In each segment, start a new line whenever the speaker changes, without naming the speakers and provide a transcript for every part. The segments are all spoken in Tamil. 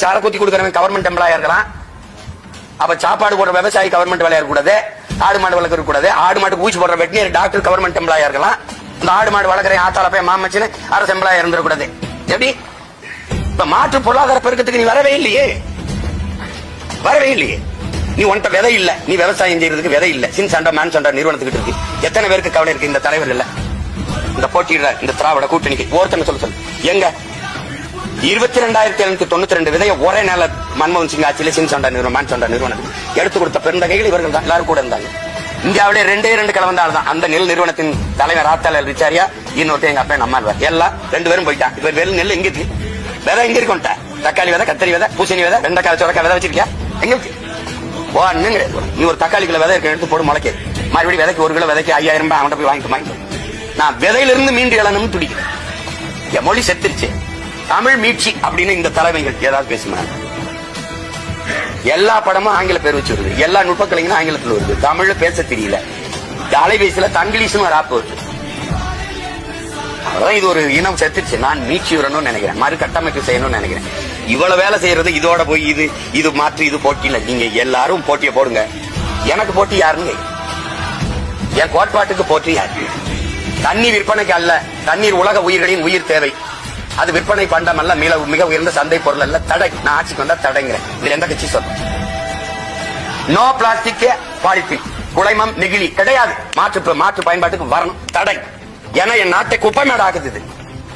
சார குத்தி கொடுக்கறவன் கவர்மெண்ட் எம்ப்ளாயா இருக்கலாம். அப்ப சாப்பாடு போடுற விவசாயி கவர்மெண்ட் வேலையா இருக்கக்கூடாது. ஆடு மாடு வளர்க்க கூடாது. ஆடு மாடு ஊசி போடுற வெட்டினரி டாக்டர் கவர்மெண்ட் எம்ப்ளாயா இருக்கலாம். இந்த ஆடு மாடு வளர்க்குற ஆத்தால போய் மாமச்சின்னு அரசு எம்ப்ளாயா இருந்துடக்கூடாது. எப்படி இப்ப மாற்று பொருளாதார பெருக்கத்துக்கு நீ வரவே இல்லையே, வரவே இல்லையே. நீ உன்ட்ட விதை இல்ல, நீ விவசாயம் செய்யறதுக்கு விதை இல்ல. சின் சண்டா மேன் சண்டா நிறுவனத்துக்கிட்டு இருக்கு. எத்தனை பேருக்கு கவலை இருக்கு இந்த தலைவர் இல்ல, இந்த போட்டியிட இந்த திராவிட கூட்டணிக்கு ஒருத்தனை சொல்லு எங்க 22,792 விதையை ஒரே நாள மன்மோகன் சிங் ஆட்சியில சின் சண்டா நிறுவனம் மேன் சண்டா நிறுவனத்துக்கு எடுத்து கொடுத்த பெருந்தகைகள் இவர்கள் தான். எல்லாரும் கூட இருந்தாங்க. இந்தியாவிலே 2 கலவந்த ஆள் தான் அந்த நெல் நிறுவனத்தின் தலைவர் ஆத்தாளர் ரிச்சாரியா, இன்னொருத்த எங்க அப்பா நம்ம 2 பேரும் போயிட்டான். இவர் வெறும் நெல் எங்க இருக்கு, விதை எங்க இருக்கும்ட்ட, தக்காளி விதை, கத்தரி விதை, பூசணி விதை, வெண்டைக்காய் சுரக்காய் விதை வச்சிருக்கியா எங்க இருக்கு? ஒண்ணும் கிடையாது. நீ ஒரு தக்காளி கிலோ விதை எடுத்து போடு முளைக்க, மறுபடியும் விதைக்கு 1 கிலோ விதைக்கு 5000 ரூபாய் அவன்கிட்ட போய் வாங்கிட்டு நான் விதையிலிருந்து மீண்டு எழணும்னு துடிக்கிறேன். என் மொழி செத்துருச்சு. தமிழ் மீட்சி அப்படின்னு இந்த தலைமைகள் ஏதாவது பேசுனாங்க. எல்லா படமும் ஆங்கில பேர் வச்சு வருது, எல்லா நுட்பக்கலைங்களும் ஆங்கிலத்தில் வருது, தமிழ்ல பேச தெரியல. அலைபேசியில தங்கிலீஷ்னு ஒரு ஆப் வருது. அதான் இது ஒரு இனம் செத்துருச்சு. நான் மீட்சி வரணும்னு நினைக்கிறேன், மறு கட்டமைப்பு செய்யணும்னு நினைக்கிறேன். இவ்வளவு வேலை செய்யறது இதோட போய் இது மாற்று இது போட்டி இல்ல. நீங்க எல்லாரும் போட்டியை போடுங்க. எனக்கு போட்டி யாருன்னு, என் கோட்பாட்டுக்கு போட்டி யாரு? தண்ணீர் விற்பனைக்கு அல்ல, தண்ணீர் உலக உயிர்களின் உயிர் தேவை. அது விற்பனை பண்டம் அல்ல, மிக உயர்ந்த சந்தை பொருள் அல்ல. தடை. நான் ஆட்சிக்கு வந்தா தடைங்கிறேன். இதுல எந்த கட்சி சொல்ல நோ பிளாஸ்டிக் பாலித்தீன் குளைமம் நெகிழி கிடையாது. மாற்று பயன்பாட்டுக்கு வரணும். தடை. ஏன்னா என் நாட்டை குப்பைமேடு ஆகுது. இது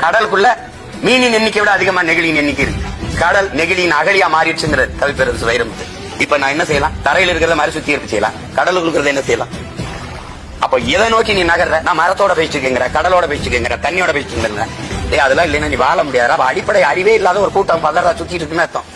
கடலுக்குள்ள மீனின் எண்ணிக்கை விட அதிகமா நெகிழியின் எண்ணிக்கை இருக்கு. கடல் நெகிழியின் அகழியா மாறிடுச்சுங்கிற கவிப்பேரரசு வைரம். இப்ப நான் என்ன செய்யலாம்? தரையில் இருக்கிறத மாதிரி சுத்தி இருக்க செய்யலாம், கடலுக்கு இருக்கிறத என்ன செய்யலாம்? அப்ப இதை நோக்கி நீ நகர்ற, நான் மரத்தோட பேசிட்டுங்கிற, கடலோட பேசிட்டுங்கிற, தண்ணியோட பேசிட்டுங்கிற, அதெல்லாம் இல்லைன்னா நீ வாழ முடியாது. அப்ப அடிப்படை அறிவே இல்லாத ஒரு கூட்டம் பதறா சுத்திட்டு இருக்குன்னு அர்த்தம்.